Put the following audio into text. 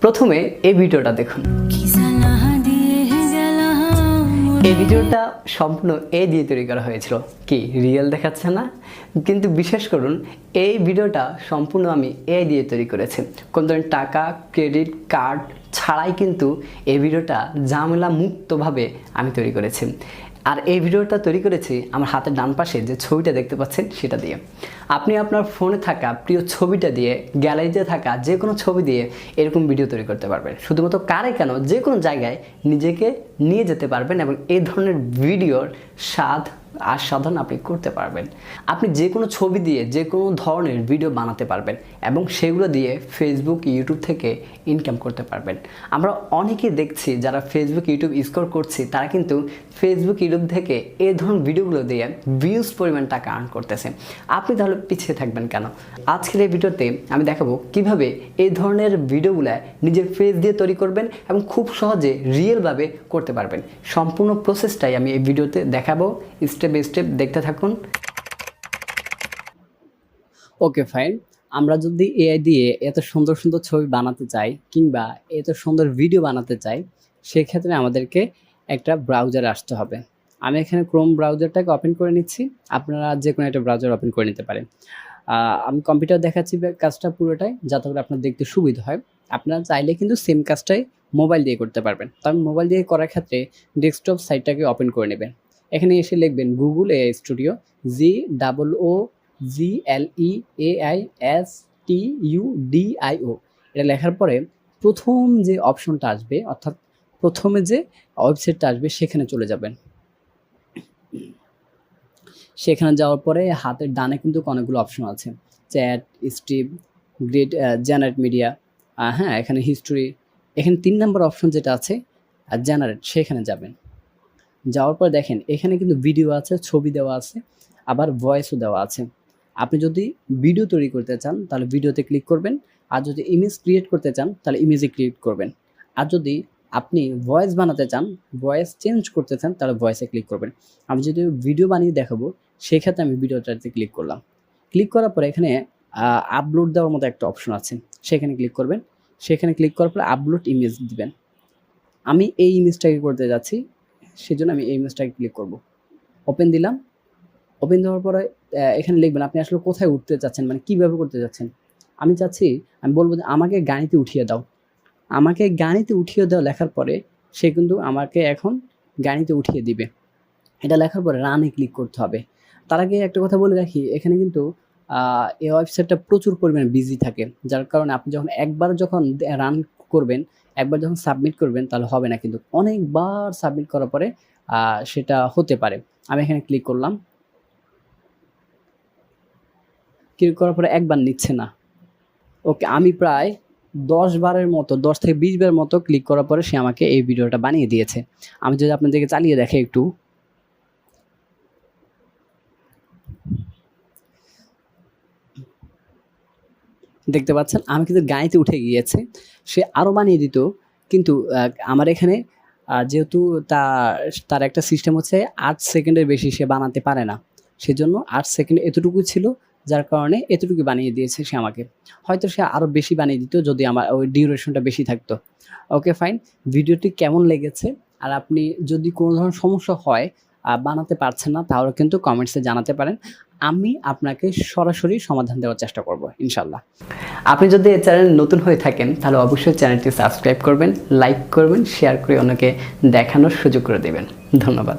প্রথমে এই ভিডিওটা দেখুন। এই ভিডিওটা সম্পূর্ণ এ দিয়ে তৈরি করা হয়েছিল। কি রিয়েল দেখাচ্ছে না? কিন্তু বিশ্বাস করুন, এই ভিডিওটা সম্পূর্ণ আমি এ দিয়ে তৈরি করেছি। কোন ধরনের টাকা, ক্রেডিট কার্ড ছাড়াই কিন্তু এই ভিডিওটা ঝামেলা মুক্তভাবে আমি তৈরি করেছি। আর এই ভিডিওটা তৈরি করেছি আমার হাতের ডান পাশে যে ছবিটা দেখতে পাচ্ছেন সেটা দিয়ে। আপনি আপনার ফোনে থাকা প্রিয় ছবিটা দিয়ে, গ্যালারিতে থাকা যে কোনো ছবি দিয়ে এরকম ভিডিও তৈরি করতে পারবেন। শুধুমাত্র কারে কেন, যে কোনো জায়গায় নিজেকে নিয়ে যেতে পারবেন এবং এই ধরনের ভিডিওর স্বাদ আস্বাদন আপনি করতে পারবেন। আপনি যে কোনো ছবি দিয়ে যে কোনো ধরনের ভিডিও বানাতে পারবেন এবং সেগুলো দিয়ে ফেসবুক, ইউটিউব থেকে ইনকাম করতে পারবেন। আমরা অনেকেই দেখছি যারা ফেসবুক, ইউটিউব স্ক্রল করছি, তারা কিন্তু ফেসবুক, ইউটিউব থেকে এই ধরনের ভিডিওগুলো দিয়ে ভিউজ পরিমাণ টাকা আর্ন করতেছে। আপনি তাহলে পিছিয়ে থাকবেন কেন? আজকের এই ভিডিওতে আমি দেখাবো কিভাবে এই ধরনের ভিডিওগুলো নিজের ফেস দিয়ে তৈরি করবেন এবং খুব সহজে রিয়েলভাবে করতে পারবেন। সম্পূর্ণ প্রসেসটাই আমি এই ভিডিওতে দেখাবো। স্টেপ বাই স্টেপ দেখতে থাকুন। Okay fine. আমরা যদি এআই দিয়ে এত সুন্দর সুন্দর ছবি বানাতে চাই কিংবা এত সুন্দর ভিডিও বানাতে চাই, সেক্ষেত্রে আমাদেরকে একটা ব্রাউজারে আসতে হবে। আমি এখানে ক্রোম ব্রাউজারটাকে ওপেন করে নিচ্ছি। আপনারা যে কোনো একটা ব্রাউজার ওপেন করে নিতে পারেন। আমি কম্পিউটার দেখাচ্ছি কাজটা পুরোটাই, যাতে করে আপনার দেখতে সুবিধা হয়। আপনারা চাইলে কিন্তু সেম কাজটাই মোবাইল দিয়ে করতে পারবেন। তো আমি মোবাইল দিয়ে করার ক্ষেত্রে ডেস্কটপ সাইটটাকে ওপেন করে নেবেন। এখানে এসে লিখবেন গুগল এআই স্টুডিও, GOOGLEAISTUDIO। এটা লেখার পরে প্রথম যে অপশনটা আসবে, অর্থাৎ প্রথমে যে ওয়েবসাইটটা আসবে সেখানে চলে যাবেন। সেখানে যাওয়ার পরে হাতের ডানে কিন্তু অনেকগুলো অপশন আছে, chat, strip, grade, generate media, হ্যাঁ এখানে হিস্টোরি। এখানে 3 নম্বর অপশন যেটা আছে জেনারেট, সেখানে যাবেন। যাওয়ার পর দেখেন এখানে কিন্তু ভিডিও আছে, ছবি দেওয়া আছে, আবার ভয়েসও দেওয়া আছে। আপনি যদি ভিডিও তৈরি করতে চান তাহলে ভিডিওতে ক্লিক করবেন, আর যদি ইমেজ ক্রিয়েট করতে চান তাহলে ইমেজে ক্লিক করবেন, আর যদি আপনি ভয়েস বানাতে চান, ভয়েস চেঞ্জ করতে চান তাহলে ভয়েসে ক্লিক করবেন। আমি যদি ভিডিও বানিয়ে দেখাবো সেক্ষেত্রে আমি ভিডিওটাতে ক্লিক করলাম। ক্লিক করার পরে এখানে আপলোড দেওয়ার মতো একটা অপশন আছে, সেখানে ক্লিক করবেন। সেখানে ক্লিক করার পরে আপলোড ইমেজ দিবেন। আমি এই ইমেজটাকে করতে যাচ্ছি, সেজন্য আমি এই ইমেজটাকে ক্লিক করব। ওপেন দিলাম। ওপেন দেওয়ার পরে এখানে লিখবেন আপনি আসলে কোথায় উঠতে চাচ্ছেন, মানে কীভাবে করতে যাচ্ছেন। আমি চাচ্ছি, আমি বলবো যে আমাকে গাড়িতে উঠিয়ে দাও। আমাকে গাড়িতে উঠিয়ে দাও লেখার পরে সে কিন্তু আমাকে এখন গাড়িতে উঠিয়ে দিবে। এটা লেখার পরে রানে ক্লিক করতে হবে। তার আগে একটা কথা বলে রাখি, এখানে কিন্তু এই ওয়েবসাইটটা প্রচুর পরিমাণে বিজি থাকে, যার কারণে আপনি একবার যখন রান করবেন, একবার যখন সাবমিট করবেন তাহলে হবে না, কিন্তু অনেকবার সাবমিট করার পরে সেটা হতে পারে। আমি এখানে ক্লিক করলাম। ক্লিক করার পরে একবার নিচ্ছে না। ওকে, আমি প্রায় 10 বারের মতো, 10 থেকে 20 বারের মতো ক্লিক করার পরে সে আমাকে এই ভিডিওটা বানিয়ে দিয়েছে। আমি যদি আপনাদেরকে চালিয়ে দেখে একটু, দেখতে পাচ্ছেন আমি কিন্তু গাড়িতে উঠে গিয়েছে। সে আরও বানিয়ে দিত, কিন্তু আমার এখানে যেহেতু তার একটা সিস্টেম হচ্ছে 8 সেকেন্ডের বেশি সে বানাতে পারে না, সেজন্য 8 সেকেন্ড এতটুকু ছিল, যার কারণে এতটুকু বানিয়ে দিয়েছে সে আমাকে। হয়তো সে আরও বেশি বানিয়ে দিত যদি আমার ওই ডিউরেশনটা বেশি থাকতো। Okay fine. ভিডিওটি কেমন লেগেছে, আর আপনি যদি কোনো ধরনের সমস্যা হয়, বানাতে পারছেন না, তাহলে কিন্তু কমেন্টসে জানাতে পারেন। আমি আপনাকে সরাসরি সমাধান দেওয়ার চেষ্টা করব ইনশাল্লাহ। আপনি যদি এই চ্যানেল নতুন হয়ে থাকেন তাহলে অবশ্যই চ্যানেলটি সাবস্ক্রাইব করবেন, লাইক করবেন, শেয়ার করে অন্যকে দেখানোর সুযোগ করে দেবেন। ধন্যবাদ।